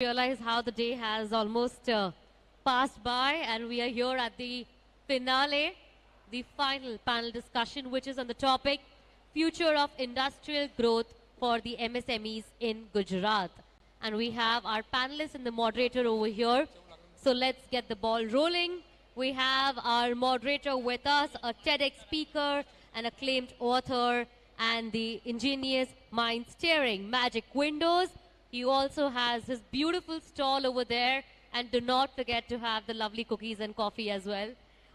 Realize how the day has almost passed by, and we are here at the finale, the final panel discussion, which is on the topic Future of Industrial Growth for the MSMEs in Gujarat. And we have our panelists and the moderator over here. So let's get the ball rolling. We have our moderator with us, a TEDx speaker, an acclaimed author, and the ingenious mind steering Magic Windows. He also has his beautiful stall over there, and do not forget to have the lovely cookies and coffee as well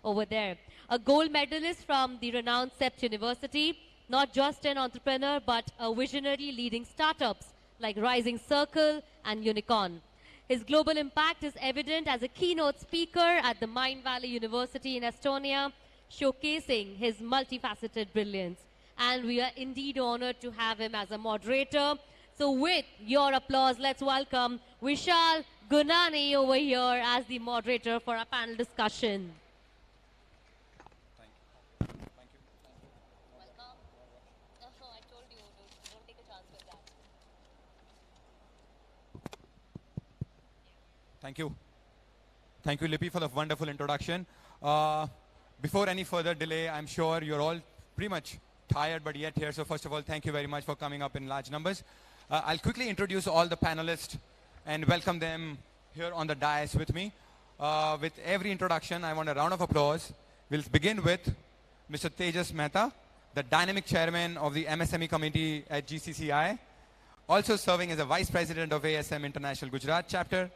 over there. A gold medalist from the renowned CEPT University, not just an entrepreneur, but a visionary leading startups like Rising Circle and Unicorn. His global impact is evident as a keynote speaker at the Mind Valley University in Estonia, showcasing his multifaceted brilliance. And we are indeed honored to have him as a moderator. So with your applause, let's welcome Vishal Gunani over here as the moderator for our panel discussion. Thank you. Welcome. I told you, don't take a chance with that. Thank you. Thank you, Lippy, for the wonderful introduction. Before any further delay, I'm sure you're all pretty much tired, but yet here. So first of all, thank you very much for coming up in large numbers. I'll quickly introduce all the panelists and welcome them here on the dais with me. With every introduction, I want a round of applause. We'll begin with Mr. Tejas Mehta, the dynamic chairman of the MSME committee at GCCI, also serving as a vice president of ASM International Gujarat chapter.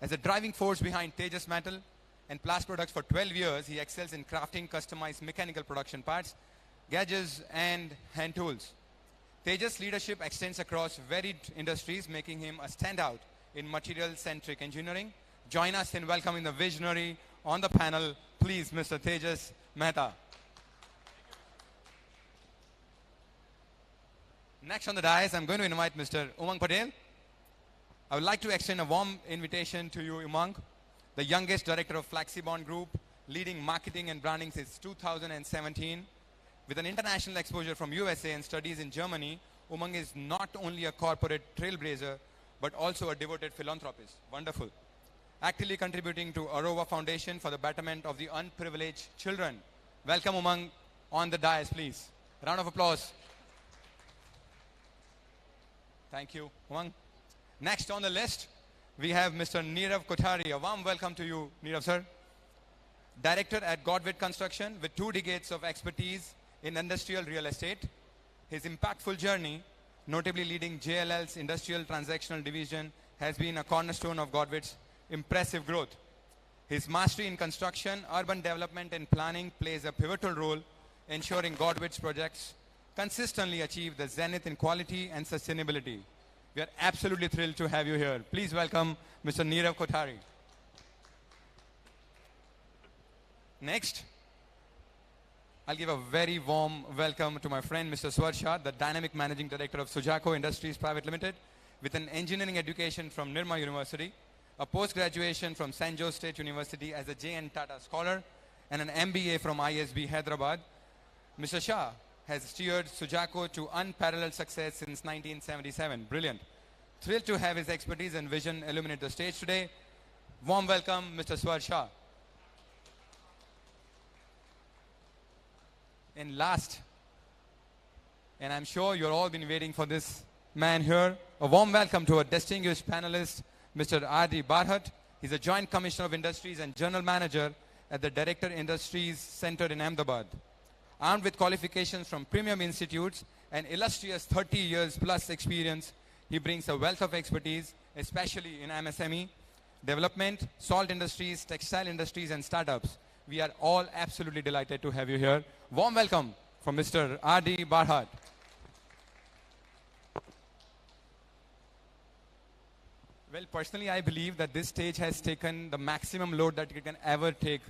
As a driving force behind Tejas Metal and Plast Products for 12 years, he excels in crafting customized mechanical production parts, gadgets, and hand tools. Tejas' leadership extends across varied industries, making him a standout in material-centric engineering. Join us in welcoming the visionary on the panel, please, Mr. Tejas Mehta. Next on the dais, I'm going to invite Mr. Umang Patel. I would like to extend a warm invitation to you, Umang, the youngest director of Flexibond Group, leading marketing and branding since 2017. With an international exposure from USA and studies in Germany, Umang is not only a corporate trailblazer, but also a devoted philanthropist. Wonderful. Actively contributing to Arova Foundation for the betterment of the unprivileged children. Welcome, Umang, on the dais, please. Round of applause. Thank you, Umang. Next on the list, we have Mr. Nirav Kothary. A warm welcome to you, Nirav, sir. Director at Godwitt Construction with 2 decades of expertise in industrial real estate. His impactful journey, notably leading JLL's industrial transactional division, has been a cornerstone of Godwitt's impressive growth. His mastery in construction, urban development, and planning plays a pivotal role, ensuring Godwitt's projects consistently achieve the zenith in quality and sustainability. We are absolutely thrilled to have you here. Please welcome Mr. Nirav Kothary. Next, I'll give a very warm welcome to my friend, Mr. Swar, the dynamic managing director of Sujako Industries Private Limited, with an engineering education from Nirma University, a post-graduation from St. Joe State University as a J.N. Tata scholar, and an MBA from ISB Hyderabad. Mr. Shah has steered Sujako to unparalleled success since 1977. Brilliant. Thrilled to have his expertise and vision illuminate the stage today. Warm welcome, Mr. Swar. And last, and I'm sure you've all been waiting for this man here, a warm welcome to our distinguished panelist, Mr. R.D. Barhatt. He's a Joint Commissioner of Industries and General Manager at the Director Industries Center in Ahmedabad. Armed with qualifications from premium institutes and illustrious 30 years plus experience, he brings a wealth of expertise, especially in MSME, development, salt industries, textile industries, and startups. We are all absolutely delighted to have you here. Warm welcome from Mr. R.D. Barhatt. Well, personally, I believe that this stage has taken the maximum load that it can ever take.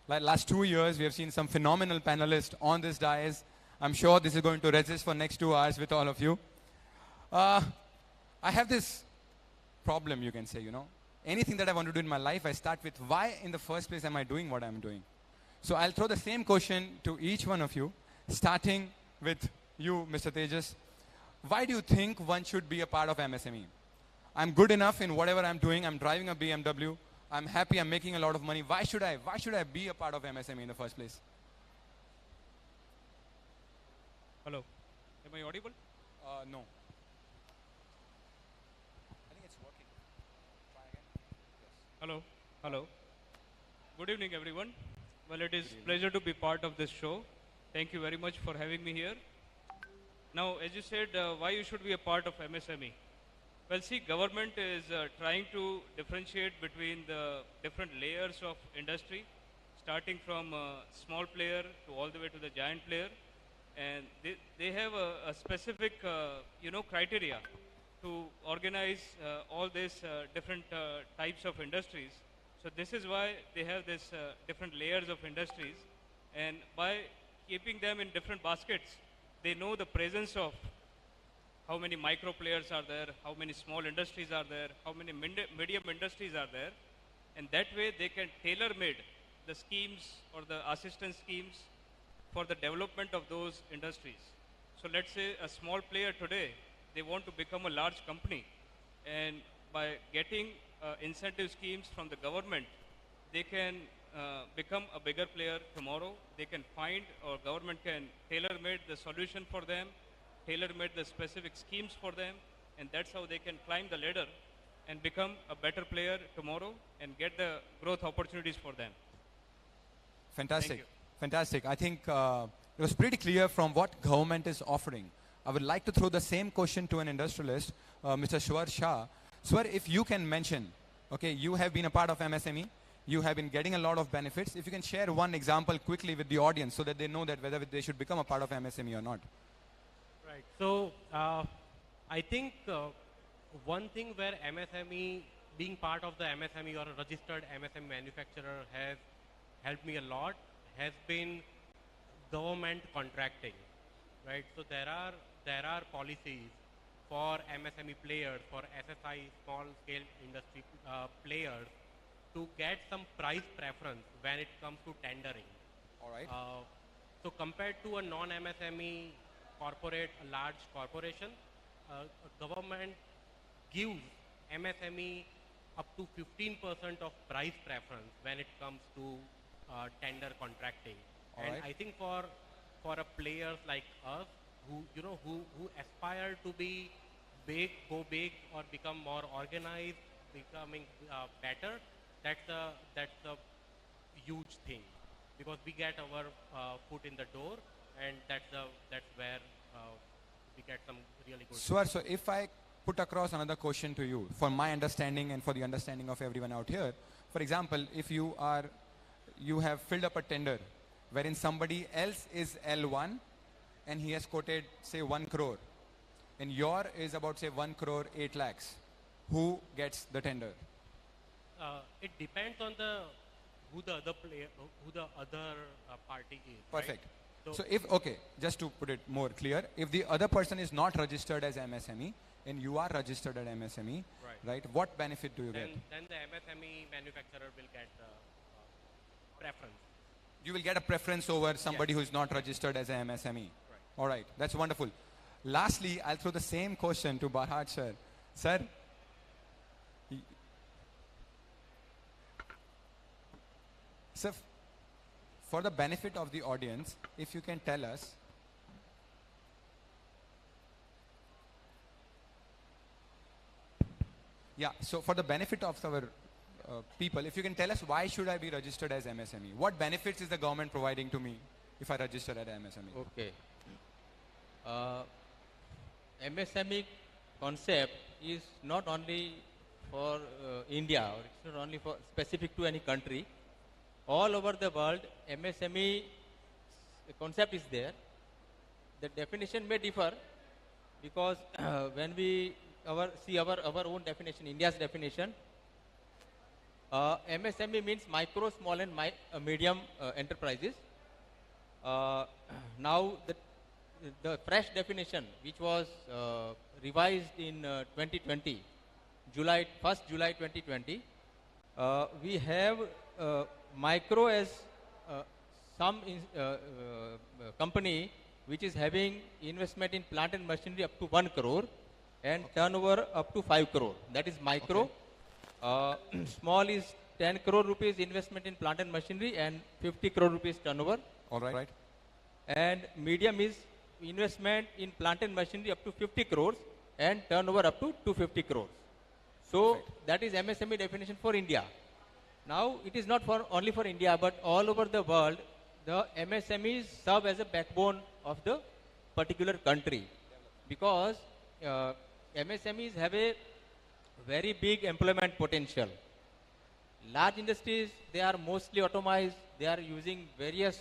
Like last 2 years, we have seen some phenomenal panelists on this dais. I'm sure this is going to resist for next 2 hours with all of you. I have this problem, you can say, Anything that I want to do in my life, I start with why in the first place am I doing what I'm doing? So I'll throw the same question to each one of you, starting with you, Mr. Tejas. Why do you think one should be a part of MSME? I'm good enough in whatever I'm doing. I'm driving a BMW. I'm happy. I'm making a lot of money. Why should I be a part of MSME in the first place? Hello. Am I audible? No. I think it's working. Try again. Yes. Hello. Hello. Good evening, everyone. Well, it is pleasure to be part of this show. Thank you very much for having me here. Now, as you said, why you should be a part of MSME? Well, see, government is trying to differentiate between the different layers of industry, starting from a small player to all the way to the giant player. And they have a specific, criteria to organize all these different types of industries. So this is why they have this different layers of industries. And by keeping them in different baskets, they know the presence of how many micro players are there, how many small industries are there, how many medium industries are there. And that way they can tailor-made the schemes or the assistance schemes for the development of those industries. So let's say a small player today, they want to become a large company. And by getting incentive schemes from the government, they can become a bigger player tomorrow. They can find, or government can tailor-made the solution for them, tailor-made the specific schemes for them, and that's how they can climb the ladder and become a better player tomorrow and get the growth opportunities for them. Fantastic. Fantastic. I think it was pretty clear from what government is offering. I would like to throw the same question to an industrialist, Mr. Shah. Swar, if you can mention, okay, you have been a part of MSME, you have been getting a lot of benefits. If you can share one example quickly with the audience so that they know that whether they should become a part of MSME or not. Right. So I think one thing where MSME, being part of the MSME or a registered MSME manufacturer has helped me a lot has been government contracting. Right. So there are policies for MSME players, for SSI, small scale industry players, to get some price preference when it comes to tendering. All right. So compared to a non-MSME corporate, a large corporation, government gives MSME up to 15% of price preference when it comes to tender contracting. All and right. I think for a players like us who aspire to be big, go big, or become more organized, becoming better, that's a huge thing, because we get our foot in the door, and that's where we get some really good. Swar, so if I put across another question to you, for my understanding and for the understanding of everyone out here, for example, if you have filled up a tender wherein somebody else is L1 and he has quoted, say, 1 crore, and your is about, say, 1 crore 8 lakhs, who gets the tender? It depends on who the other player, who the other party is. Perfect. Right? So if, okay, just to put it more clear, if the other person is not registered as MSME and you are registered at MSME, right, what benefit do you get? Then the MSME manufacturer will get the preference. You will get a preference over somebody who is not registered as an MSME. Right. All right, that's wonderful. Lastly, I'll throw the same question to Barhatt sir. Sir, sir, for the benefit of the audience, if you can tell us, so for the benefit of our people, if you can tell us, why should I be registered as MSME? What benefits is the government providing to me if I register at MSME? Okay. MSME concept is not only for India, or it's not only for specific to any country. All over the world, MSME concept is there. The definition may differ, because when we see our own definition, India's definition, MSME means micro, small and medium enterprises. Now the fresh definition, which was revised in 2020, July 2020, we have micro as some company which is having investment in plant and machinery up to 1 crore, and turnover up to 5 crore. That is micro. Small is 10 crore rupees investment in plant and machinery and 50 crore rupees turnover. All right. And medium is investment in plant and machinery up to 50 crores and turnover up to 250 crores. So that is MSME definition for India. Now it is not only for India, but all over the world, the MSMEs serve as a backbone of the particular country, because MSMEs have a very big employment potential. Large industries, they are mostly automized, they are using various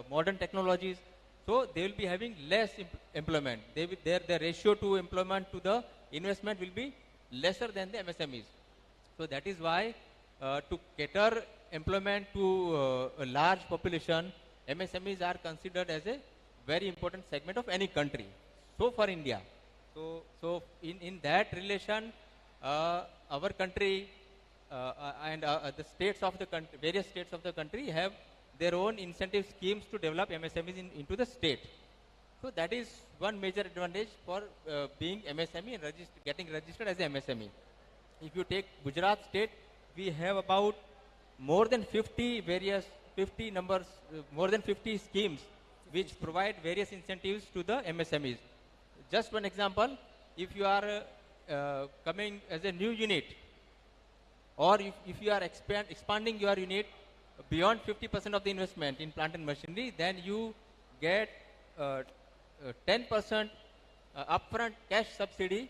modern technologies, so they will be having less employment. Their ratio to employment to the investment will be lesser than the MSMEs. So that is why to cater employment to a large population, MSMEs are considered as a very important segment of any country. So for India, so in that relation, our country and the states of the country, various states of the country have their own incentive schemes to develop MSMEs into the state. So that is one major advantage for being MSME and getting registered as a MSME. If you take Gujarat state, we have about more than 50 schemes which provide various incentives to the MSMEs. Just one example, if you are coming as a new unit, or if you are expanding your unit beyond 50% of the investment in plant and machinery, then you get 10% upfront cash subsidy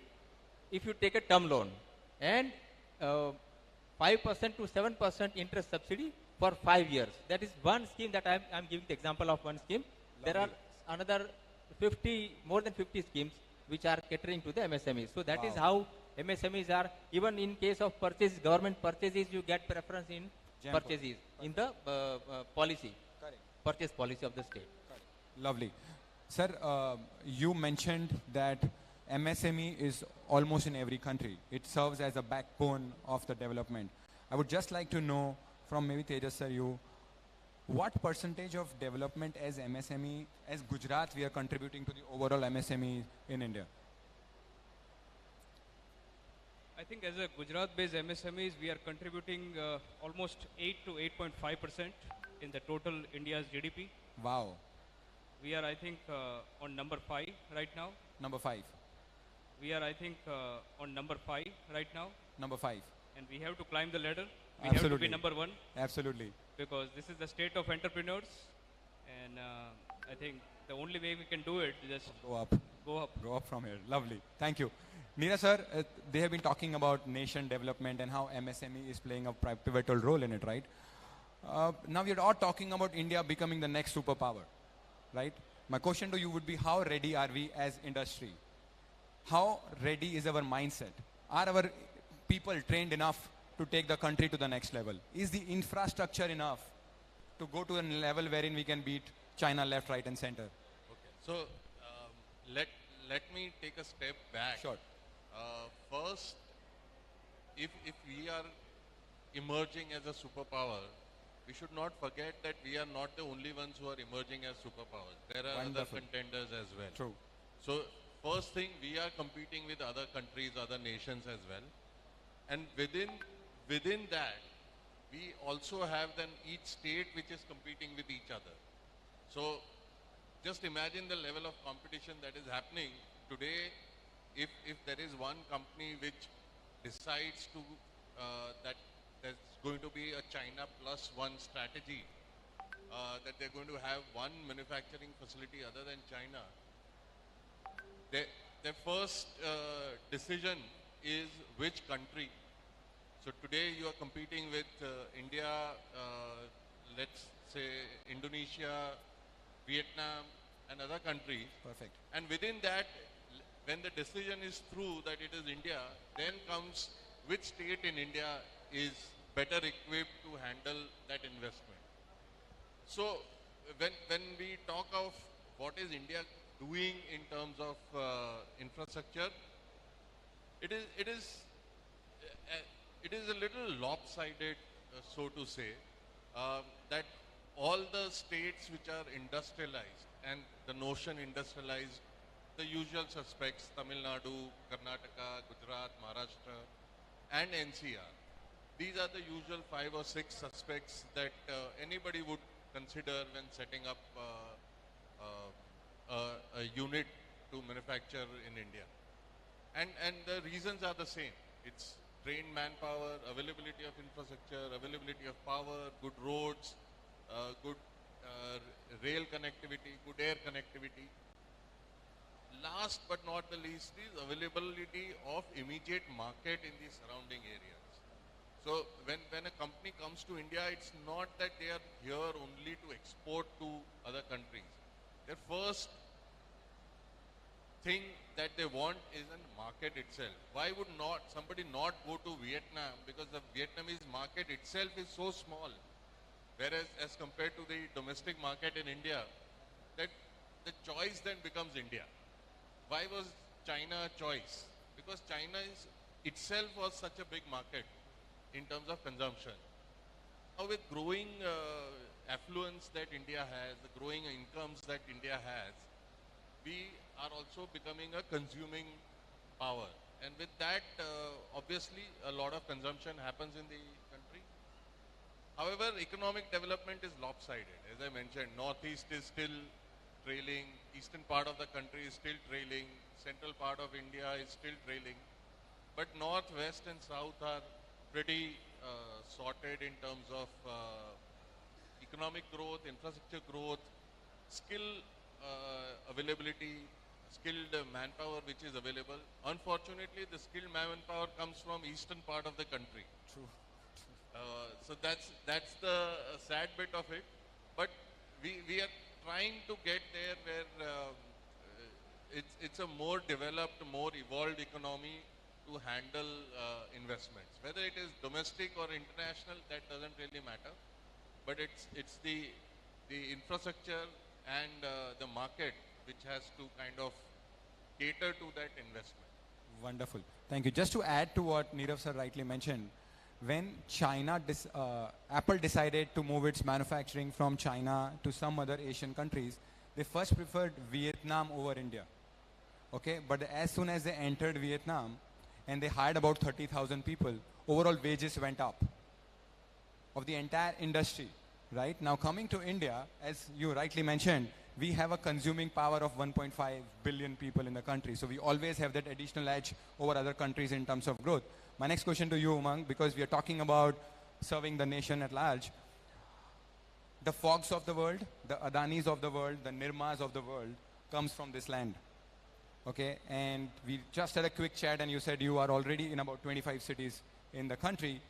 if you take a term loan, and 5% to 7% interest subsidy for 5 years. That is one scheme that I'm giving the example of one scheme. Lovely. There are another more than 50 schemes which are catering to the MSMEs. So that is how MSMEs are. Even in case of purchases, government purchases, you get preference in purchases in the policy, purchase policy of the state. Lovely. Sir, you mentioned that MSME is almost in every country. It serves as a backbone of the development. I would just like to know from maybe Tejas sir, what percentage of development as MSME, as Gujarat, we are contributing to the overall MSME in India? I think as a Gujarat-based MSMEs, we are contributing almost 8 to 8.5% in the total India's GDP. Wow. We are, I think, on number 5 right now. Number 5. We are, I think, on number 5 right now. Number 5. And we have to climb the ladder. We Absolutely. have to be number 1. Absolutely. Because this is the state of entrepreneurs. And I think the only way we can do it is just go up. Go up. Go up from here. Lovely. Thank you. Nirav sir, they have been talking about nation development and how MSME is playing a pivotal role in it, right? Now we are all talking about India becoming the next superpower, right? My question to you would be, how ready are we as industry? How ready is our mindset? Are our people trained enough to take the country to the next level? Is the infrastructure enough to go to a level wherein we can beat China left, right and center? Okay. So let me take a step back. Sure. First, if we are emerging as a superpower, we should not forget that we are not the only ones who are emerging as superpowers. There are Wonderful. other contenders as well. True. So first thing, we are competing with other countries, other nations as well. And within that, we also have then each state which is competing with each other. So just imagine the level of competition that is happening today. If there is one company which decides to that there's going to be a China plus one strategy, that they're going to have one manufacturing facility other than China, their first decision is which country. So today you are competing with India, let's say Indonesia, Vietnam and other countries. Perfect. And within that, when the decision is through that it is India, then comes which state in India is better equipped to handle that investment. So when we talk of what is India doing in terms of infrastructure, it is a little lopsided, so to say, that all the states which are industrialized, and the notion industrialized the usual suspects, Tamil Nadu, Karnataka, Gujarat, Maharashtra, and NCR. These are the usual 5 or 6 suspects that anybody would consider when setting up a unit to manufacture in India. And the reasons are the same. It's trained manpower, availability of infrastructure, availability of power, good roads, good rail connectivity, good air connectivity. Last but not the least is availability of immediate market in the surrounding areas. So when a company comes to India, it's not that they are here only to export to other countries. Their first thing that they want is a market itself. Why would not somebody not go to Vietnam? Because the Vietnamese market itself is so small. Whereas as compared to the domestic market in India, that the choice then becomes India. Why was China a choice? Because China itself was such a big market in terms of consumption. Now with growing affluence that India has, the growing incomes that India has, we are also becoming a consuming power. And with that, obviously, a lot of consumption happens in the country. However, economic development is lopsided. As I mentioned, Northeast is still trailing, eastern part of the country is still trailing, central part of India is still trailing. But North, West and South are pretty sorted in terms of economic growth, infrastructure growth, skill availability, skilled manpower which is available. Unfortunately, the skilled manpower comes from eastern part of the country. True. So that's the sad bit of it. But we are trying to get there where it's a more developed, more evolved economy to handle investments. Whether it is domestic or international, that doesn't really matter. But it's the infrastructure and the market which has to kind of cater to that investment. Wonderful. Thank you. Just to add to what Nirav sir rightly mentioned, when Apple decided to move its manufacturing from China to some other Asian countries, they first preferred Vietnam over India. Okay, but as soon as they entered Vietnam and they hired about 30,000 people, overall wages went up of the entire industry. Right now, coming to India, as you rightly mentioned, we have a consuming power of 1.5 billion people in the country. So we always have that additional edge over other countries in terms of growth. My next question to you, Umang, because we are talking about serving the nation at large. The Fogs of the world, the Adanis of the world, the Nirmas of the world comes from this land. Okay, and we just had a quick chat and you said you are already in about 25 cities in the country.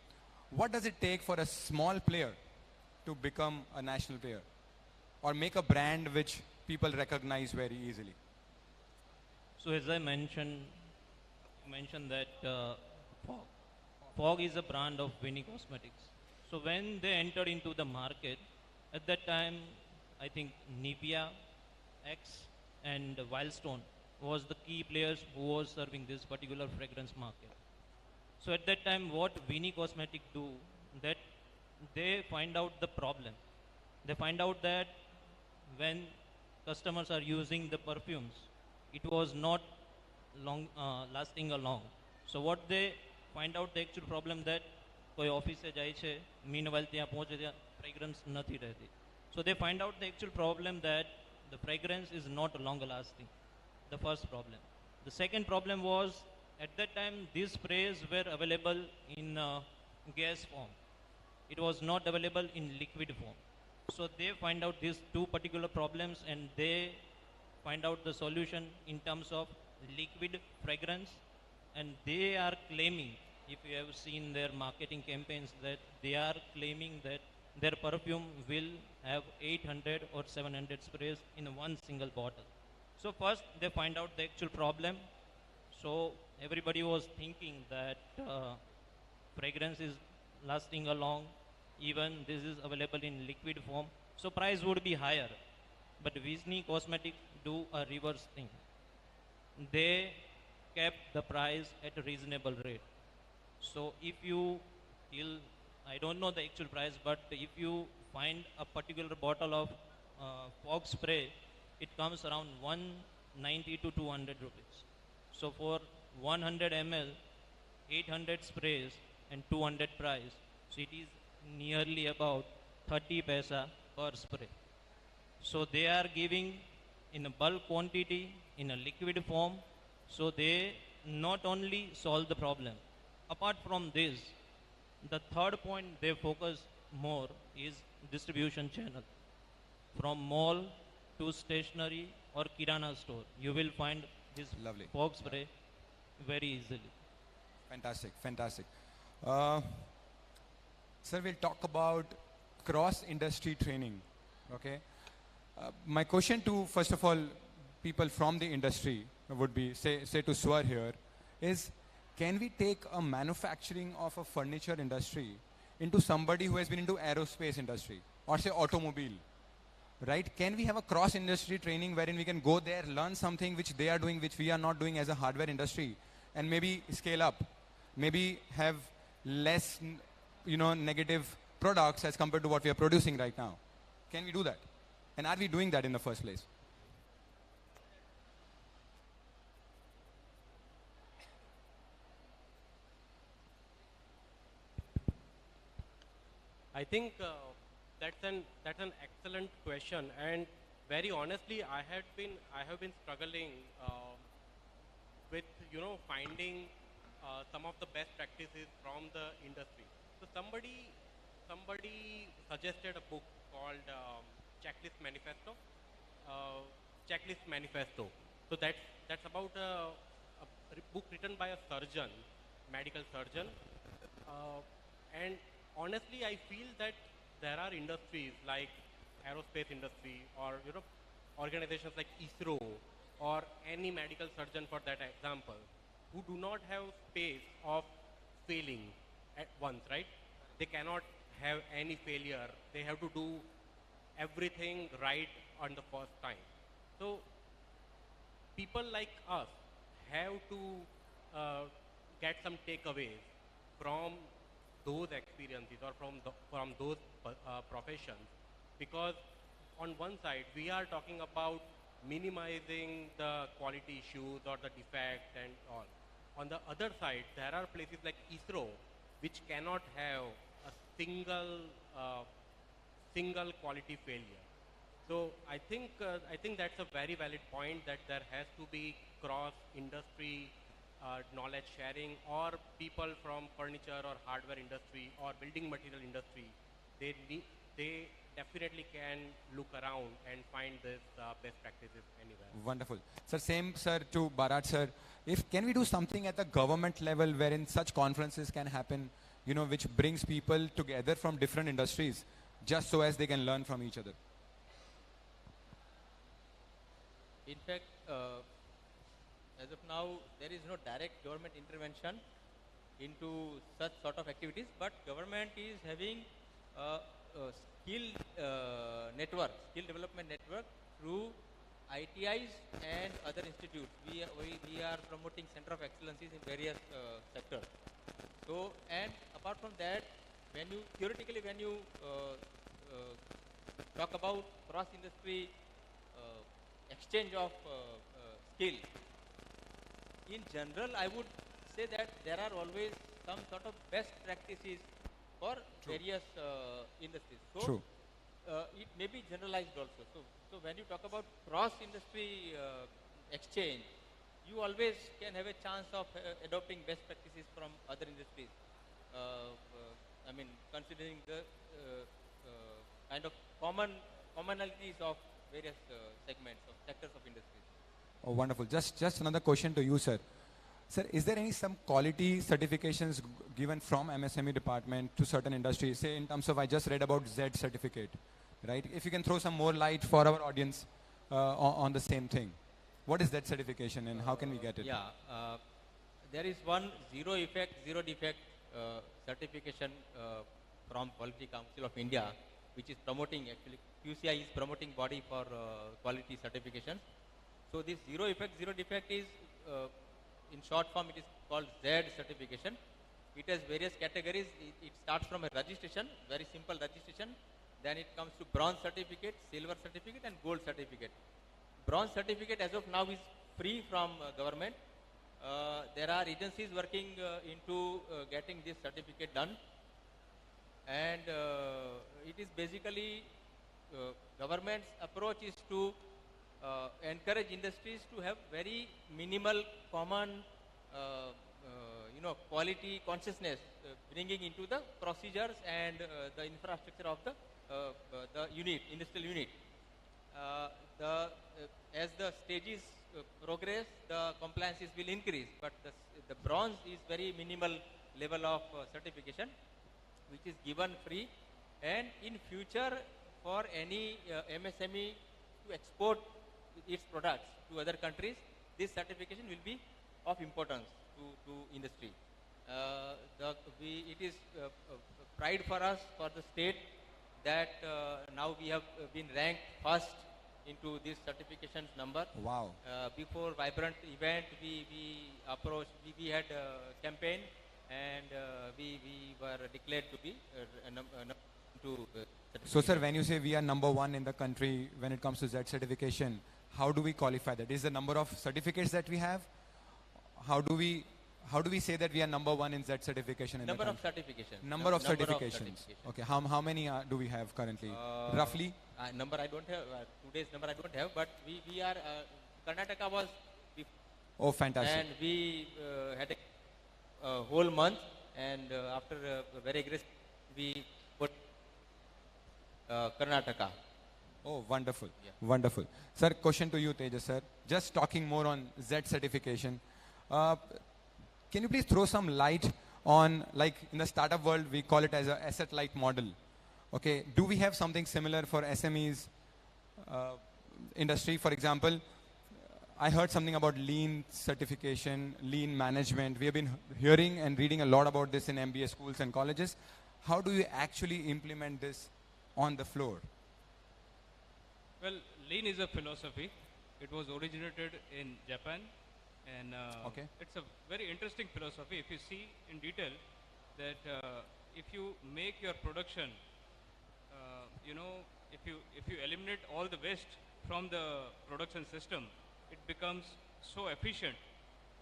What does it take for a small player to become a national player or make a brand which people recognize very easily? So as I mentioned that Fog is a brand of Winnie Cosmetics. So when they entered into the market, at that time, I think Nivea, X and Wildstone was the key players who was serving this particular fragrance market. So at that time, what Winnie Cosmetics do, that they find out the problem. They find out that when customers are using the perfumes, it was not lasting long. So what they find out the actual problem that કોઈ ઓફિસે જાય છે meanwhile ત્યાં પહોંચે ત્યાં fragrance નથી રહેતી. So they find out the actual problem that the fragrance is not longer lasting. The first problem. The second problem was at that time these sprays were available in gas form. It was not available in liquid form. So they find out these two particular problems and they find out the solution in terms of liquid fragrance, and they are claiming, if you have seen their marketing campaigns, that they are claiming that their perfume will have 800 or 700 sprays in one single bottle. So first they find out the actual problem. So everybody was thinking that fragrance is lasting along, even this is available in liquid form, so price would be higher. But Winnie Cosmetics do a reverse thing. They kept the price at a reasonable rate. So if you I don't know the actual price, but if you find a particular bottle of fog spray, it comes around 90 to 200 rupees. So for 100 ml, 800 sprays and 200 price. So it is nearly about 30 paisa per spray. So they are giving in a bulk quantity, in a liquid form. So they not only solve the problem. Apart from this, the third point they focus more is distribution channel. From mall to stationery or kirana store, you will find this Lovely. fog spray very easily. Fantastic, fantastic. Sir, we'll talk about cross-industry training, okay? My question to, first of all, people from the industry would be, say to Swar here, is can we take a manufacturing of a furniture industry into somebody who has been into aerospace industry or say automobile, right? Can we have a cross-industry training wherein we can go there, learn something which they are doing, which we are not doing as a hardware industry, and maybe scale up, maybe have less, negative products as compared to what we are producing right now? Can we do that? And are we doing that in the first place? I think that's an excellent question, and very honestly, I have been struggling with finding some of the best practices from the industry. So somebody suggested a book called Checklist Manifesto. Checklist Manifesto. So that's about a book written by a surgeon, medical surgeon, and honestly, I feel that there are industries like aerospace industry or organizations like ISRO or any medical surgeon for that example, who do not have space of failing at once, right? They cannot have any failure. They have to do everything right on the first time. So people like us have to get some takeaways from those experiences or from those professions, because on one side we are talking about minimizing the quality issues or the defects and all. On the other side, there are places like ISRO which cannot have a single quality failure. So I think that's a very valid point, that there has to be cross industry knowledge sharing, or people from furniture or hardware industry or building material industry, they definitely can look around and find this best practices anywhere. Wonderful. Sir, same, sir, to Barhatt, sir. Can we do something at the government level wherein such conferences can happen, which brings people together from different industries just so as they can learn from each other? In fact, as of now, there is no direct government intervention into such sort of activities, but government is having a skill development network through ITIs and other institutes. We are promoting center of excellences in various sectors. So, and apart from that, when you talk about cross-industry exchange of skill, in general, I would say that there are always some sort of best practices for various industries. So, True. It may be generalized also. So when you talk about cross-industry exchange, you always can have a chance of adopting best practices from other industries. I mean, considering the kind of commonalities of various segments of sectors of industries. Oh, wonderful. Just another question to you, sir. Sir, is there some quality certifications given from MSME department to certain industries? Say in terms of, I just read about Z certificate, right? If you can throw some more light for our audience on the same thing. What is that certification and how can we get it? Yeah, there is one zero effect, zero defect certification from Quality Council of India, which is promoting, actually QCI is promoting body for quality certification. So this zero effect, zero defect is, in short form, it is called Z certification. It has various categories. It starts from a registration, very simple registration. Then it comes to bronze certificate, silver certificate, and gold certificate. bronze certificate as of now is free from government. There are agencies working into getting this certificate done, and it is basically government's approach is to encourage industries to have very minimal common quality consciousness, bringing into the procedures and the infrastructure of the unit, industrial unit. As the stages progress, the compliances will increase, but the bronze is very minimal level of certification, which is given free, and in future for any MSME to export its products to other countries, this certification will be of importance to industry. It is pride for us, for the state, that now we have been ranked first into this certifications number. Wow. Before Vibrant event, we approached, we had a campaign, and we were declared to be So sir, when you say we are number one in the country when it comes to Z certification, how do we qualify that? Is the number of certificates that we have? How do we say that we are number one in Z certification in number the of country? certifications. Number of certifications. Okay, how many do we have currently? Roughly? Number I don't have, today's number I don't have, but we are, Karnataka was before. Oh, fantastic. And we had a whole month, and after very aggressive, we put Karnataka. Oh, wonderful. Yeah. Wonderful. Sir, question to you, Tejas sir. Just talking more on Z certification. Can you please throw some light on, like in the startup world, we call it as an asset-light model. Okay, do we have something similar for SMEs industry? For example, I heard something about lean certification, lean management. We have been hearing and reading a lot about this in MBA schools and colleges. How do you actually implement this on the floor? Well, lean is a philosophy. It was originated in Japan, and it's a very interesting philosophy. If you see in detail that if you make your production, if you eliminate all the waste from the production system, it becomes so efficient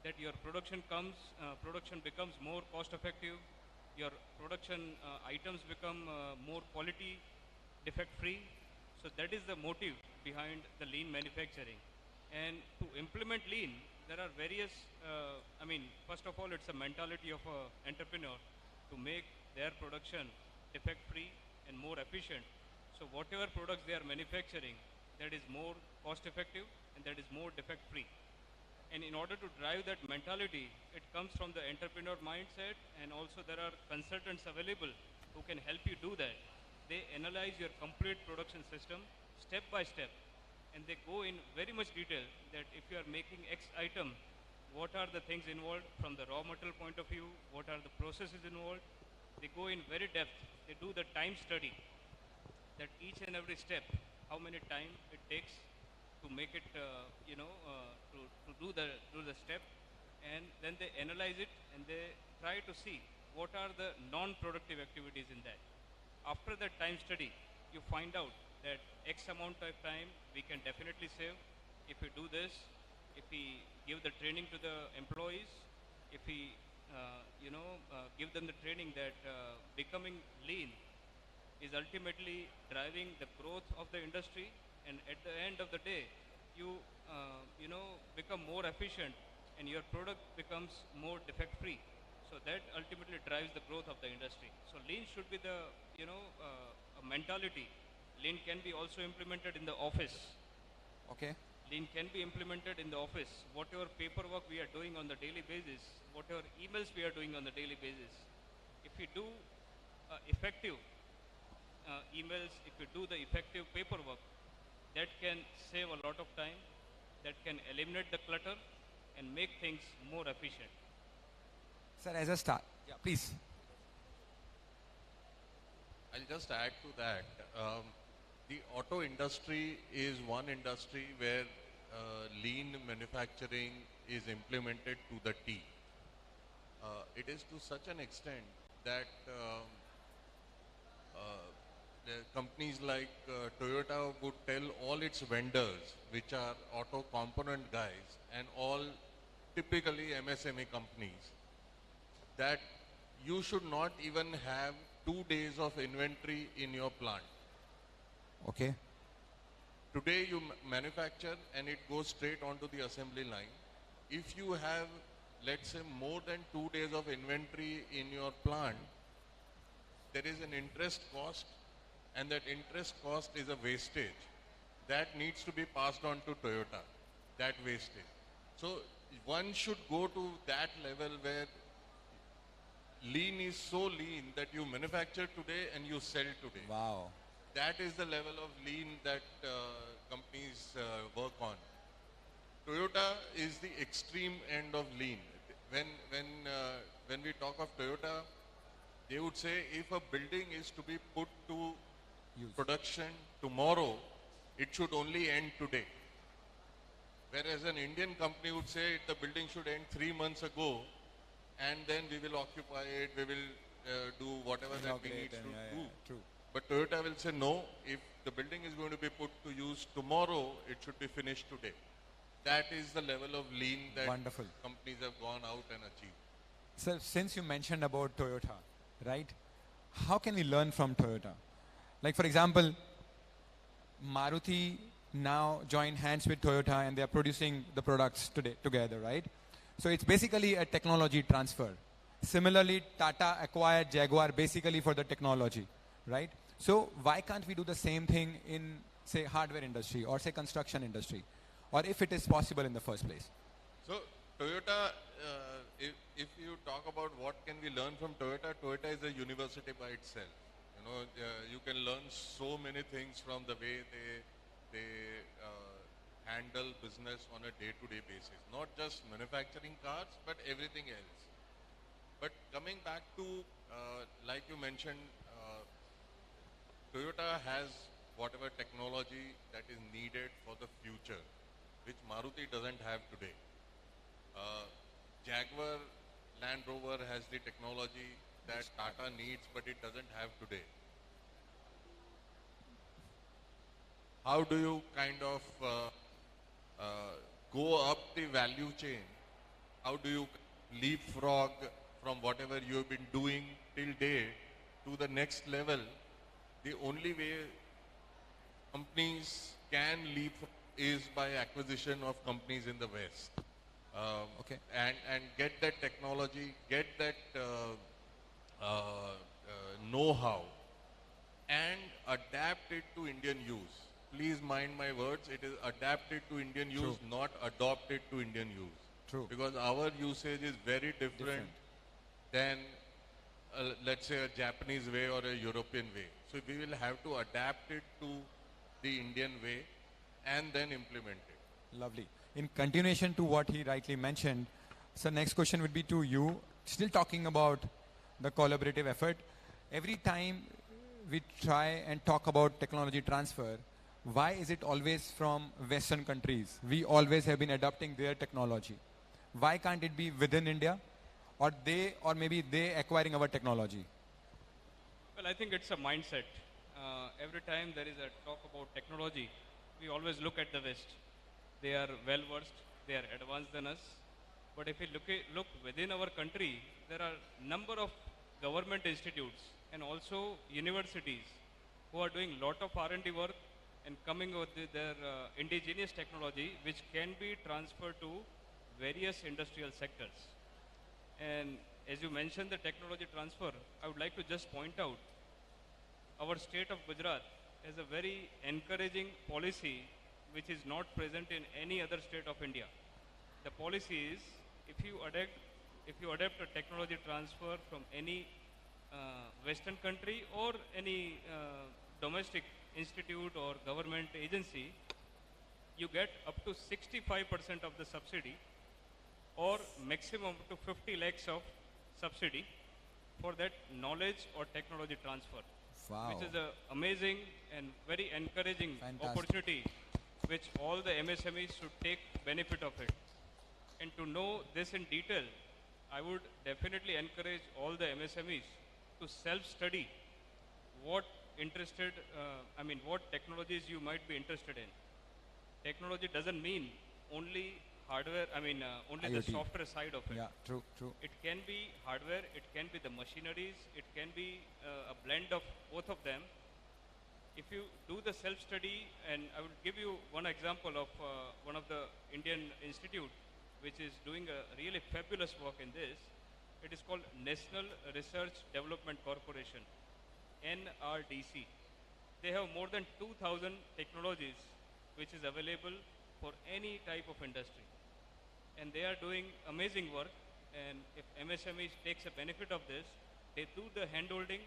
that your production becomes more cost effective. Your production items become more quality, defect free. So that is the motive behind the lean manufacturing. And to implement lean, there are various, first of all, it's a mentality of an entrepreneur to make their production defect free and more efficient. So whatever products they are manufacturing, that is more cost effective and that is more defect free. And in order to drive that mentality, it comes from the entrepreneur mindset, and also there are consultants available who can help you do that. They analyze your complete production system step by step, and they go in very much detail that if you are making X item, what are the things involved from the raw material point of view, what are the processes involved. They go in very depth. They do the time study, that each and every step, how many time it takes to make it, to do the step, and then they analyze it and they try to see what are the non-productive activities in that. After that time study, you find out that X amount of time we can definitely save if we do this, if we give the training to the employees, if we give them the training that becoming lean is ultimately driving the growth of the industry, and at the end of the day, you become more efficient and your product becomes more defect free. So that ultimately drives the growth of the industry. So lean should be the a mentality. Lean can be also implemented in the office. Okay. Lean can be implemented in the office. Whatever paperwork we are doing on the daily basis, whatever emails we are doing on the daily basis, if we do effective emails, if we do the effective paperwork, that can save a lot of time, that can eliminate the clutter and make things more efficient. Sir, as a start, yeah, please. I'll just add to that. The auto industry is one industry where lean manufacturing is implemented to the T. It is to such an extent that companies like Toyota would tell all its vendors, which are auto component guys, and all typically MSME companies, that you should not even have 2 days of inventory in your plant. Okay. Today you manufacture and it goes straight onto the assembly line. If you have, let's say, more than 2 days of inventory in your plant, there is an interest cost, and that interest cost is a wastage. That needs to be passed on to Toyota, that wastage. So one should go to that level where lean is so lean that you manufacture today and you sell today. Wow. That is the level of lean that companies work on. Toyota is the extreme end of lean. When we talk of Toyota, they would say if a building is to be put to production tomorrow, it should only end today. Whereas an Indian company would say the building should end 3 months ago, and then we will occupy it, we will do whatever that we need to do. True. But Toyota will say no, if the building is going to be put to use tomorrow, it should be finished today. That is the level of lean that Wonderful. companies have gone out and achieved. So since you mentioned about Toyota, right? How can we learn from Toyota? Like for example, Maruti now joined hands with Toyota and they are producing the products today together, right? So it's basically a technology transfer. Similarly, Tata acquired Jaguar basically for the technology, right? So why can't we do the same thing in, say, hardware industry or say construction industry? Or if it is possible in the first place? So Toyota, if you talk about what can we learn from Toyota, Toyota is a university by itself. You know, you can learn so many things from the way they handle business on a day-to-day basis. Not just manufacturing cars, but everything else. But coming back to, like you mentioned, Toyota has whatever technology that is needed for the future, which Maruti doesn't have today. Jaguar Land Rover has the technology that Tata needs, but it doesn't have today. How do you kind of go up the value chain? How do you leapfrog from whatever you have been doing till date to the next level? The only way companies can leapfrog is by acquisition of companies in the West. Okay. And get that technology, get that know-how, and adapt it to Indian use. Please mind my words, it is adapted to Indian use, True. not adopted to Indian use. True. Because our usage is very different than, let's say, a Japanese way or a European way. So we will have to adapt it to the Indian way and then implement it. Lovely. In continuation to what he rightly mentioned, so next question would be to you. Still talking about the collaborative effort. Every time we try and talk about technology transfer, why is it always from Western countries? We always have been adopting their technology. Why can't it be within India, or maybe they acquiring our technology? Well, I think it's a mindset. Every time there is a talk about technology, we always look at the West. They are well versed, they are advanced than us. But if we look within our country, there are number of government institutes and also universities who are doing lot of R&D work and coming with their indigenous technology which can be transferred to various industrial sectors. And as you mentioned the technology transfer, I would like to just point out our state of Gujarat has a very encouraging policy which is not present in any other state of India. The policy is if you adapt a technology transfer from any Western country or any domestic institute or government agency, you get up to 65% of the subsidy or maximum up to 50 lakhs of subsidy for that knowledge or technology transfer. Wow. Which is an amazing and very encouraging Fantastic. opportunity which all the MSMEs should take benefit of it. And to know this in detail, I would definitely encourage all the MSMEs to self-study what interested, what technologies you might be interested in. Technology doesn't mean only hardware, only the IoT. software side of it. Yeah, true, true. It can be hardware, it can be the machineries, it can be a blend of both of them. If you do the self-study, and I will give you one example of one of the Indian institute which is doing a really fabulous work in this. It is called National Research Development Corporation, NRDC. They have more than 2,000 technologies which is available for any type of industry. And they are doing amazing work, and if MSMEs takes a benefit of this, they do the hand-holding,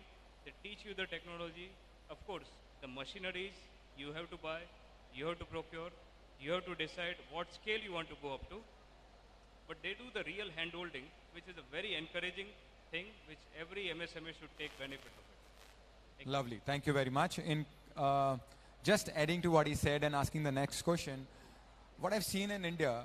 they teach you the technology. Of course, the machineries you have to buy, you have to procure, you have to decide what scale you want to go up to. But they do the real hand-holding, which is a very encouraging thing, which every MSME should take benefit of it. Lovely. Thank you very much. In just adding to what he said and asking the next question, what I've seen in India,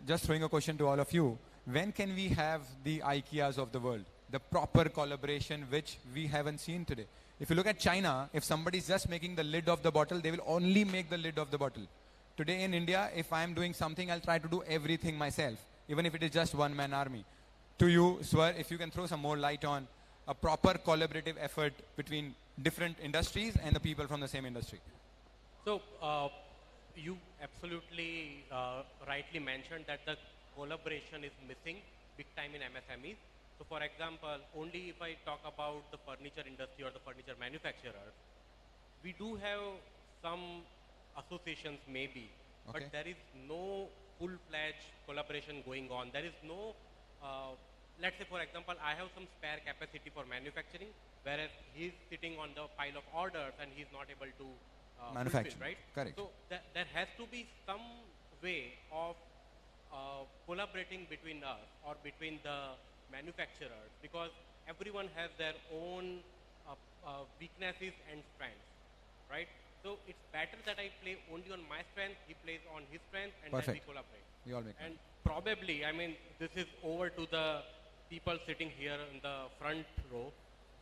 just throwing a question to all of you, when can we have the IKEAs of the world? The proper collaboration which we haven't seen today. If you look at China, if somebody's just making the lid of the bottle, they will only make the lid of the bottle. Today in India, if I'm doing something, I'll try to do everything myself, even if it is just one-man army. To you, Swar, if you can throw some more light on a proper collaborative effort between different industries and the people from the same industry. So, you absolutely rightly mentioned that the collaboration is missing big time in MSMEs. So, for example, only if I talk about the furniture industry or the furniture manufacturers, we do have some associations maybe, okay, but there is no full-fledged collaboration going on. There is no, let's say for example, I have some spare capacity for manufacturing, whereas he's sitting on the pile of orders and he's not able to manufacture, fulfill, right? Correct. So there has to be some way of collaborating between us or between the manufacturers, because everyone has their own weaknesses and strengths, right? So it's better that I play only on my strength, he plays on his strength, and Perfect. then we collaborate. We all make And probably, this is over to the people sitting here in the front row,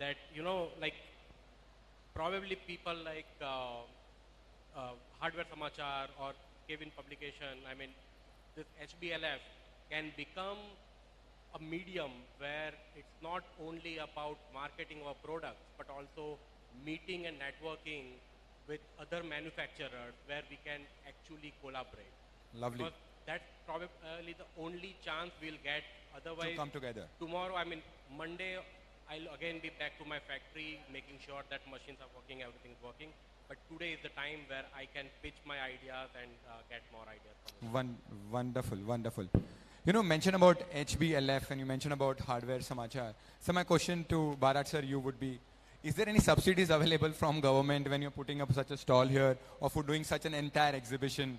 that, probably people like Hardware Samachar or Kevin Publication, this HBLF can become a medium where it's not only about marketing our products, but also meeting and networking with other manufacturers where we can actually collaborate. Lovely. Because that's probably the only chance we'll get. Otherwise, to come together. Tomorrow, Monday, I'll again be back to my factory, making sure that machines are working, everything's working. But today is the time where I can pitch my ideas and get more ideas from it. Wonderful, wonderful. You mention about HBLF and you mentioned about Hardware Samachar. So my question to Barhatt sir, you would be, is there any subsidies available from government when you're putting up such a stall here or for doing such an entire exhibition?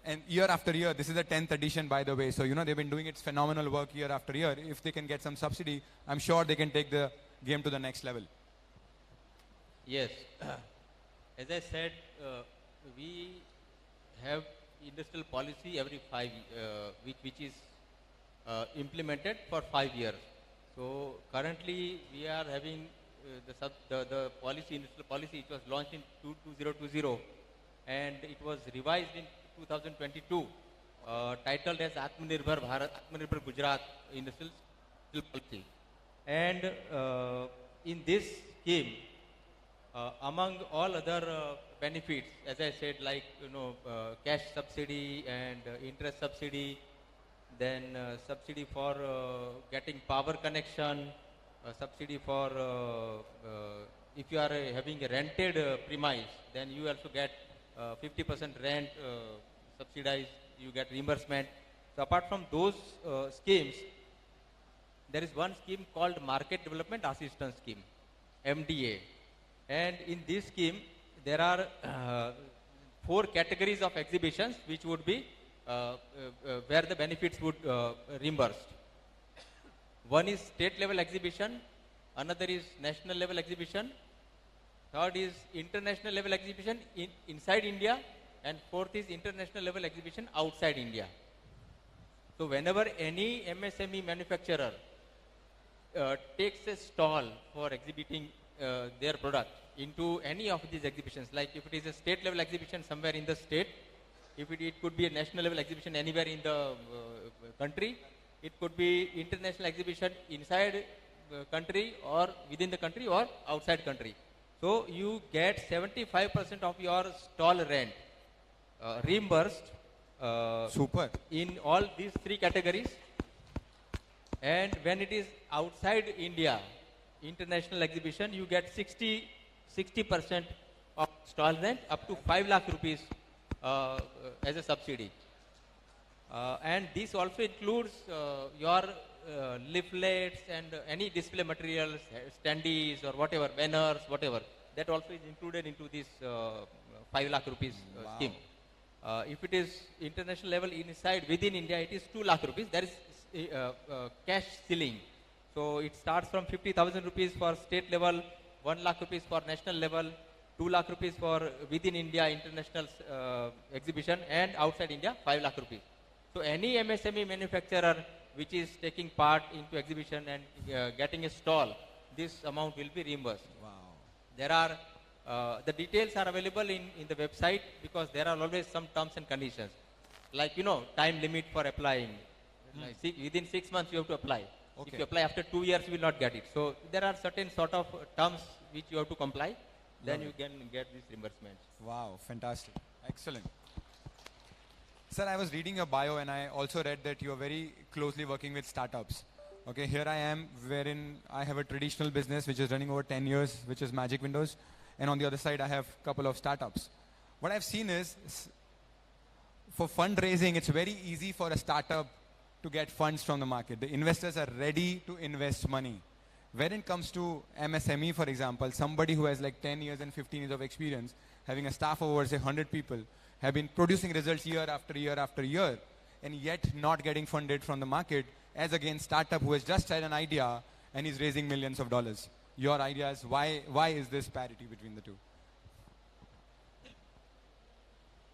And year after year, this is the 10th edition, by the way. So, they've been doing its phenomenal work year after year. If they can get some subsidy, I'm sure they can take the game to the next level. Yes. As I said, we have industrial policy every 5 which is implemented for 5 years. So currently we are having the policy, industrial policy, it was launched in 2020 and it was revised in 2022, titled as Atmanirbhar Bharat, Atmanirbhar Gujarat Industrial Policy. And in this scheme, among all other benefits, as I said, like cash subsidy and interest subsidy, then subsidy for getting power connection, subsidy for if you are having a rented premise, then you also get 50% rent subsidized, you get reimbursement. So apart from those schemes, there is one scheme called Market Development Assistance Scheme, MDA. And in this scheme, there are 4 categories of exhibitions which would be where the benefits would reimbursed. One is state level exhibition, another is national level exhibition, third is international level exhibition inside India, and fourth is international level exhibition outside India. So whenever any MSME manufacturer takes a stall for exhibiting their product into any of these exhibitions, like if it is a state level exhibition somewhere in the state, if it could be a national level exhibition anywhere in the country, it could be international exhibition inside country or within the country or outside country. So you get 75% of your stall rent reimbursed Super. in all these three categories. And when it is outside India, international exhibition, you get 60% of stall rent up to 5 lakh rupees as a subsidy. And this also includes your leaflets and any display materials, standees or whatever, banners, whatever. That also is included into this 5 lakh rupees scheme. If it is international level inside within India, it is 2 lakh rupees. There is cash ceiling. So it starts from 50,000 rupees for state level, 1 lakh rupees for national level, 2 lakh rupees for within India international exhibition, and outside India 5 lakh rupees. So any MSME manufacturer which is taking part into exhibition and getting a stall, this amount will be reimbursed. Wow. There are the details are available in the website, because there are always some terms and conditions, like time limit for applying. Like within 6 months you have to apply. Okay. If you apply after 2 years, you will not get it. So there are certain sort of terms which you have to comply. Then you can get these reimbursements. Wow, fantastic. Excellent. Sir, I was reading your bio and I also read that you are very closely working with startups. Okay, here I am, wherein I have a traditional business which is running over 10 years, which is Magic Windows. And on the other side, I have a couple of startups. What I've seen is, for fundraising, it's very easy for a startup to get funds from the market. The investors are ready to invest money. When it comes to MSME, for example, somebody who has like 10 years and 15 years of experience, having a staff of over, say, 100 people, have been producing results year after year after year, and yet not getting funded from the market, as against startup who has just had an idea and is raising millions of dollars. Your ideas, why is this parity between the two?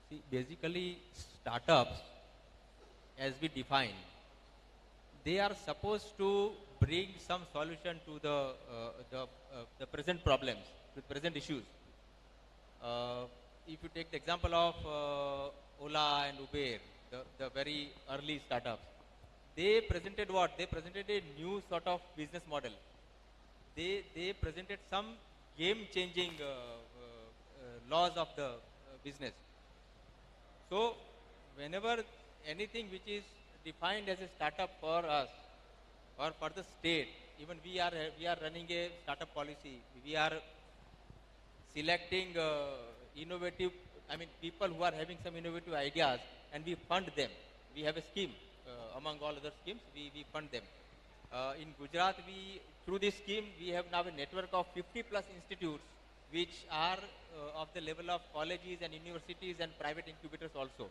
See, basically, startups, as we define, they are supposed to bring some solution to the present problems, the present issues. If you take the example of Ola and Uber, the very early startups, they presented what? They presented a new sort of business model. They presented some game-changing laws of the business. So, whenever anything which is defined as a startup for us or for the state, even we are running a startup policy. We are selecting innovative, people who are having some innovative ideas, and we fund them. We have a scheme among all other schemes. We fund them. In Gujarat, through this scheme, we have now a network of 50 plus institutes which are of the level of colleges and universities and private incubators also.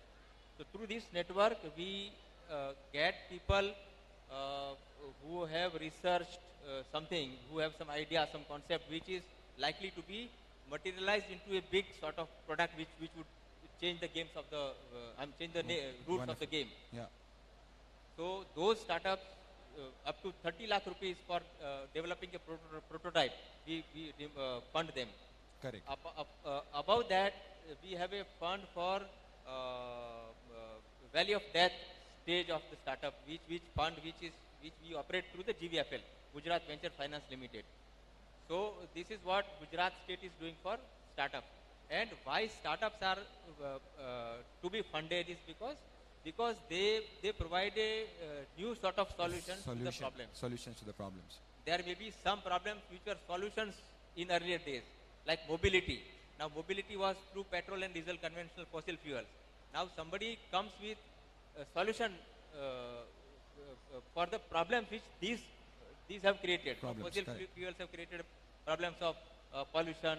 So through this network, we get people who have researched something, who have some idea, some concept which is likely to be materialized into a big sort of product which would change the games of the, change the rules Wonderful. of the game. Yeah. So those startups, up to 30 lakh rupees for developing a prototype, we fund them. Correct. Above that, we have a fund for value of death stage of the startup, which we operate through the GVFL, Gujarat Venture Finance Limited. So this is what Gujarat state is doing for startups. And why startups are to be funded is because they provide a new sort of solutions to the problem. Solutions to the problems. There may be some problems which were solutions in earlier days, like mobility. Now mobility was through petrol and diesel, conventional fossil fuels. Now somebody comes with a solution for the problems which these have created. Fossil fuels have created problems of pollution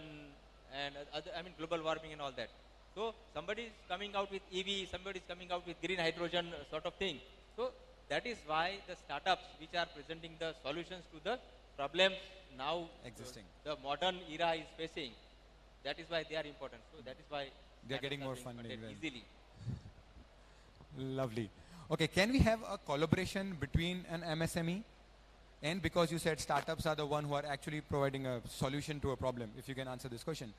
and other, global warming and all that. So somebody is coming out with EV, somebody is coming out with green hydrogen sort of thing. So that is why the startups which are presenting the solutions to the problems now existing, the modern era is facing, that is why they are important. So that is why they are getting more funding easily. Lovely. Okay, can we have a collaboration between an MSME And because you said startups are the one who are actually providing a solution to a problem, if you can answer this question,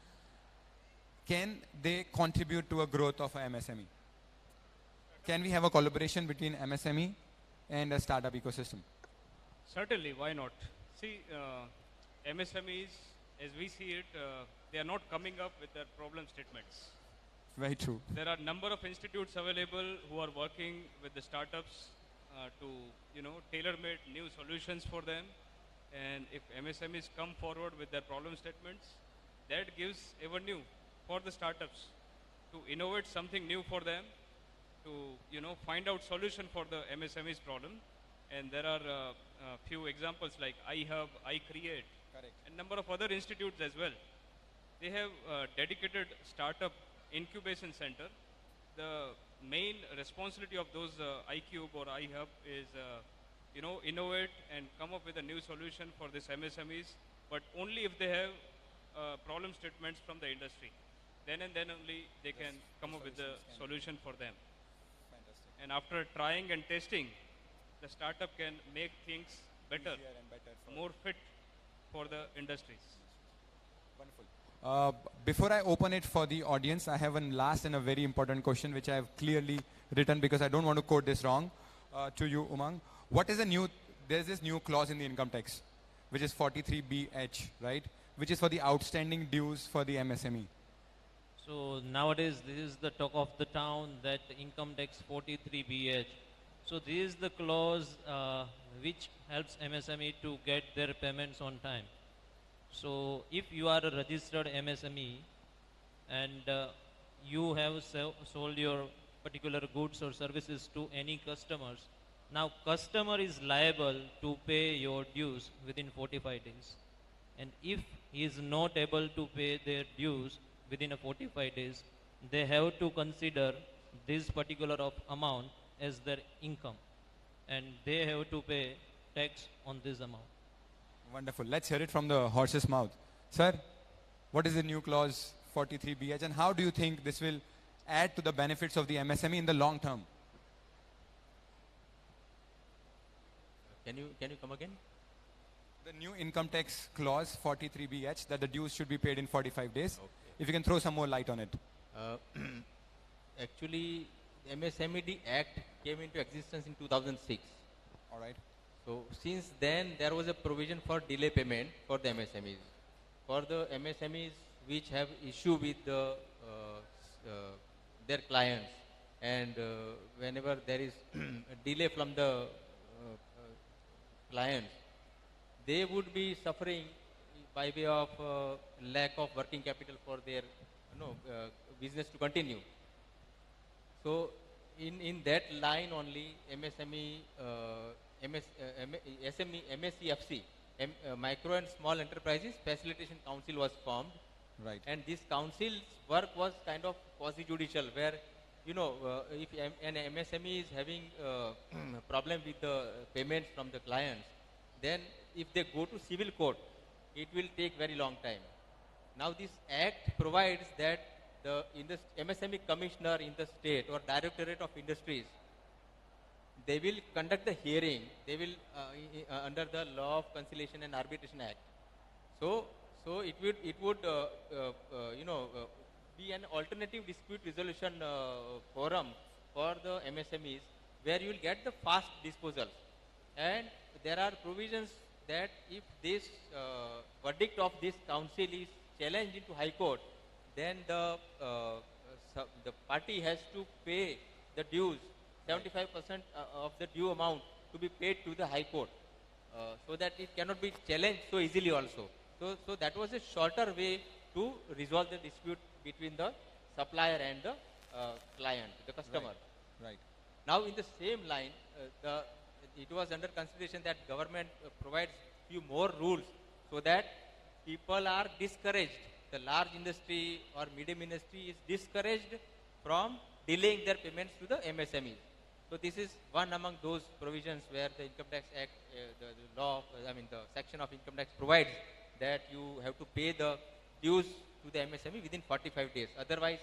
can they contribute to a growth of a MSME? Can we have a collaboration between MSME and a startup ecosystem? Certainly, why not? See, MSMEs, as we see it, they are not coming up with their problem statements. Very true. There are a number of institutes available who are working with the startups to, tailor-made new solutions for them. And if MSMEs come forward with their problem statements, that gives avenue for the startups to innovate something new for them, to, find out solution for the MSMEs problem. And there are a few examples like iHub, iCreate, and number of other institutes as well. They have dedicated startup incubation center. The main responsibility of those iCube or iHub is, innovate and come up with a new solution for this MSMEs, but only if they have problem statements from the industry. Then and then only they can come up with the solution for them. Fantastic. And after trying and testing, the startup can make things better, more fit for the industries. Wonderful. Before I open it for the audience, I have one last and a very important question which I have clearly written because I don't want to quote this wrong to you, Umang. What is the new, there's this new clause in the income tax, which is 43BH, right? Which is for the outstanding dues for the MSME. So nowadays, this is the talk of the town, that income tax 43BH. So this is the clause which helps MSME to get their payments on time. So if you are a registered MSME and you have sold your particular goods or services to any customers, now customer is liable to pay your dues within 45 days. And if he is not able to pay their dues within a 45 days, they have to consider this particular amount as their income, and they have to pay tax on this amount. Wonderful. Let's hear it from the horse's mouth. Sir, what is the new clause 43BH and how do you think this will add to the benefits of the MSME in the long term? Can you come again? The new income tax clause 43BH, that the dues should be paid in 45 days. Okay. If you can throw some more light on it. Actually, the MSMED Act came into existence in 2006. All right. So since then, there was a provision for delay payment for the MSMEs. For the MSMEs which have issue with their clients, and whenever there is a delay from the clients, they would be suffering by way of lack of working capital for their business to continue. So in that line only, MSEFC, Micro and Small Enterprises Facilitation Council was formed. Right. And this council's work was kind of quasi-judicial, where, if an MSME is having problem with the payments from the clients, then if they go to civil court, it will take very long time. Now this act provides that the MSME commissioner in the state or Directorate of Industries, they will conduct the hearing. They will under the Law of Conciliation and Arbitration Act. So it would be an alternative dispute resolution forum for the MSMEs, where you will get the fast disposals. And there are provisions that if this verdict of this council is challenged into High Court, then the party has to pay the dues, 75% of the due amount to be paid to the High Court, so that it cannot be challenged so easily also. So that was a shorter way to resolve the dispute between the supplier and the client, the customer. Right. Now in the same line, it was under consideration that government provides few more rules so that people are discouraged. The large industry or medium industry is discouraged from delaying their payments to the MSMEs. So this is one among those provisions where the Income Tax Act, the law, the section of Income Tax provides that you have to pay the dues to the MSME within 45 days. Otherwise,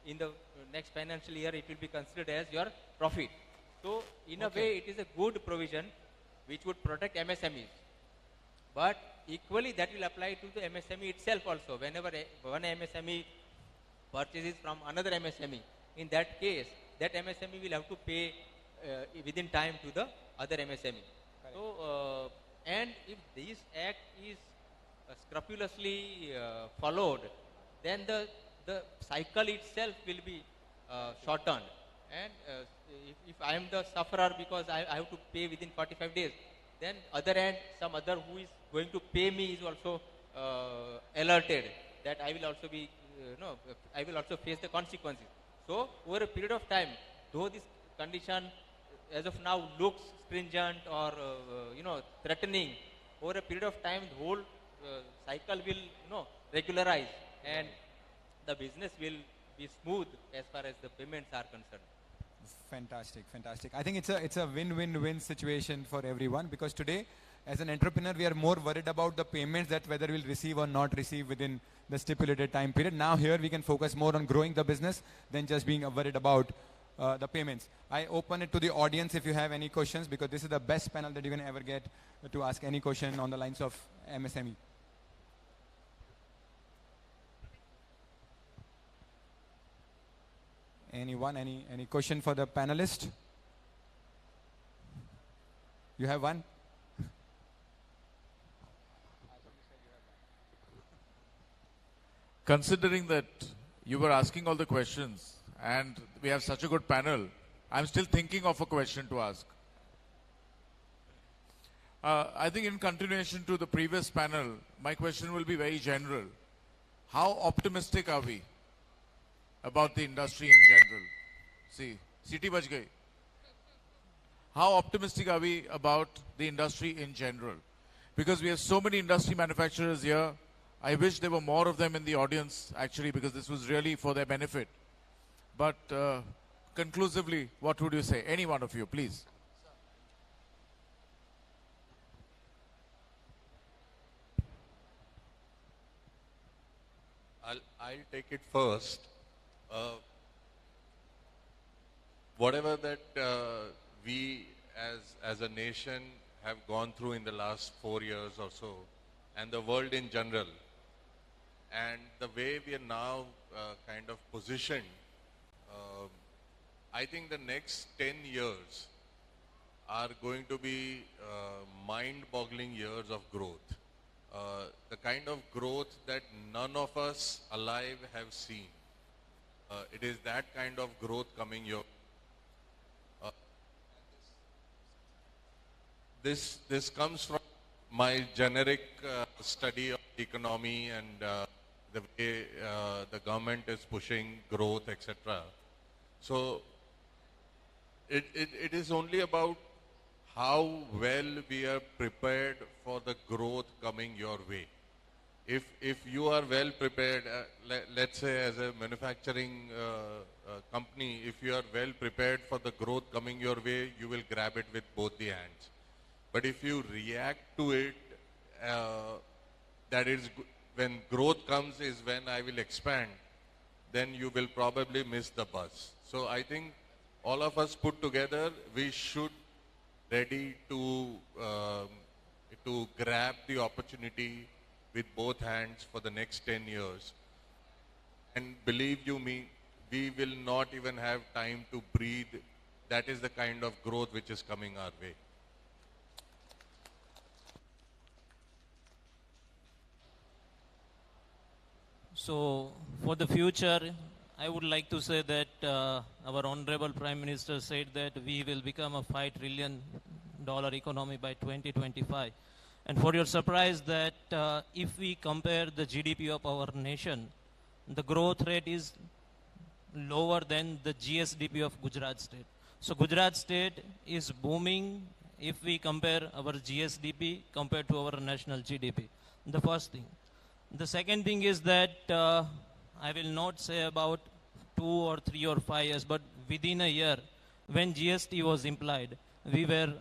in the next financial year, it will be considered as your profit. So in a way, it is a good provision which would protect MSMEs. But equally that will apply to the MSME itself also. Whenever one MSME purchases from another MSME, in that case, that MSME will have to pay within time to the other MSME. Correct. So, and if this act is scrupulously followed, then the cycle itself will be shortened. And if I am the sufferer because I have to pay within 45 days, then other end, some other who is going to pay me is also alerted that I will also be, I will also face the consequences. So over a period of time, though this condition as of now looks stringent or threatening, over a period of time the whole cycle will regularize and the business will be smooth as far as the payments are concerned. Fantastic, fantastic. I think it's a win-win-win situation for everyone, because today, as an entrepreneur, we are more worried about the payments, that whether we'll receive or not receive within the stipulated time period. Now here we can focus more on growing the business than just being worried about the payments. I open it to the audience if you have any questions, because this is the best panel that you can ever get to ask any question on the lines of MSME. Anyone? Any question for the panelist? You have one? Considering that you were asking all the questions and we have such a good panel, I'm still thinking of a question to ask. I think in continuation to the previous panel, my question will be very general. How optimistic are we about the industry in general? See, city bach gayi. How optimistic are we about the industry in general? Because we have so many industry manufacturers here. I wish there were more of them in the audience, actually, because this was really for their benefit. But conclusively, what would you say? Any one of you, please. I'll take it first. Whatever that we as a nation have gone through in the last 4 years or so, and the world in general, and the way we are now kind of positioned, I think the next 10 years are going to be mind-boggling years of growth. The kind of growth that none of us alive have seen. It is that kind of growth coming your. This comes from my generic study of economy and the way the government is pushing growth, etc. So it is only about how well we are prepared for the growth coming your way. If you are well prepared, let's say as a manufacturing company, if you are well prepared for the growth coming your way, you will grab it with both the hands. But if you react to it, that is, when growth comes is when I will expand, then you will probably miss the bus. So I think all of us put together, we should ready to grab the opportunity with both hands for the next 10 years. And believe you me, we will not even have time to breathe. That is the kind of growth which is coming our way. So for the future, I would like to say that our Honorable Prime Minister said that we will become a $5 trillion economy by 2025. And for your surprise that if we compare the GDP of our nation, the growth rate is lower than the GSDP of Gujarat state. So Gujarat state is booming if we compare our GSDP compared to our national GDP. The first thing. The second thing is that I will not say about 2 or 3 or 5 years, but within a year, when GST was implied, we were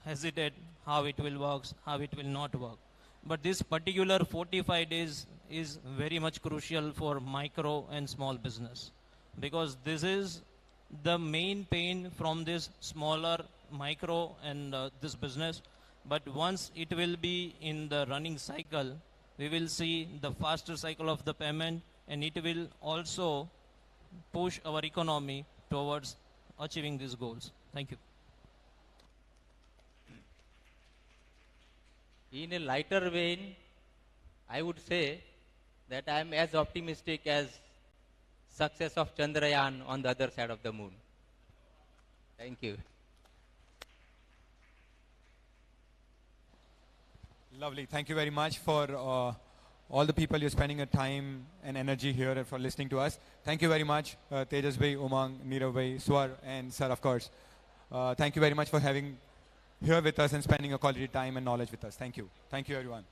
hesitant how it will work, how it will not work. But this particular 45 days is very much crucial for micro and small business, because this is the main pain from this smaller micro and this business. But once it will be in the running cycle, we will see the faster cycle of the payment, and it will also push our economy towards achieving these goals. Thank you. In a lighter vein, I would say that I am as optimistic as success of Chandrayaan on the other side of the moon. Thank you. Lovely. Thank you very much for all the people you're spending your time and energy here and for listening to us. Thank you very much, Tejas bhai, Umang, Nirav bhai, Swar, and Sir, of course. Thank you very much for having here with us and spending a quality time and knowledge with us. Thank you. Thank you, everyone.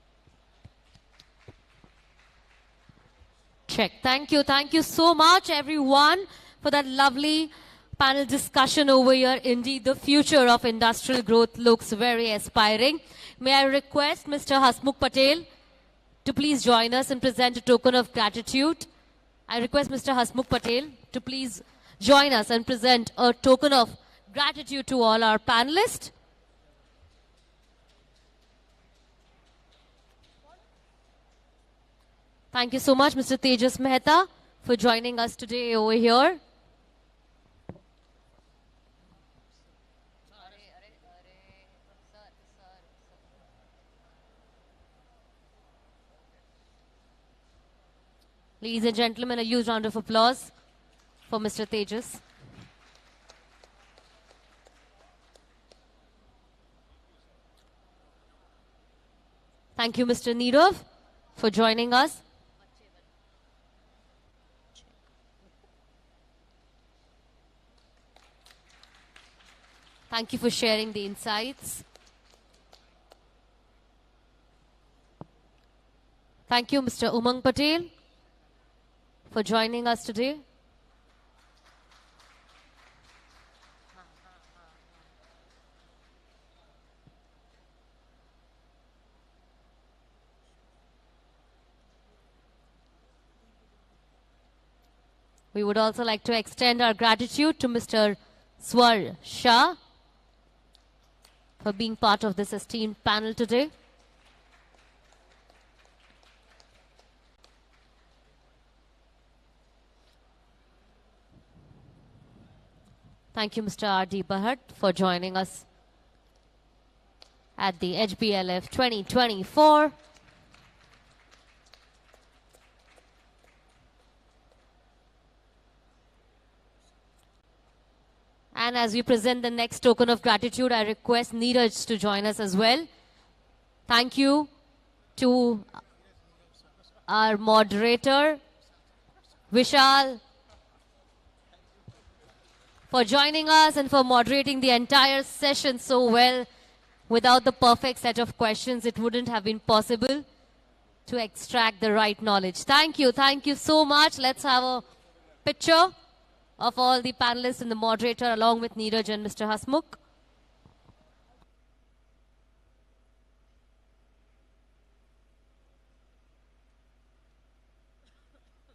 Check. Thank you. Thank you so much, everyone, for that lovely panel discussion over here. Indeed, the future of industrial growth looks very aspiring. May I request Mr. Hasmukh Patel to please join us and present a token of gratitude. I request Mr. Hasmukh Patel to please join us and present a token of gratitude to all our panelists. Thank you so much, Mr. Tejas Mehta, for joining us today over here. Ladies and gentlemen, a huge round of applause for Mr. Tejas. Thank you, Mr. Nirav, for joining us. Thank you for sharing the insights. Thank you, Mr. Umang Patel, for joining us today. We would also like to extend our gratitude to Mr. Swar Shah for being part of this esteemed panel today. Thank you, Mr. R.D. Barhatt, for joining us at the HBLF 2024. And as we present the next token of gratitude, I request Neeraj to join us as well. Thank you to our moderator, Vishal, for joining us and for moderating the entire session so well. Without the perfect set of questions, it wouldn't have been possible to extract the right knowledge. Thank you. Thank you so much. Let's have a picture of all the panelists and the moderator along with Neeraj and Mr. Hasmukh.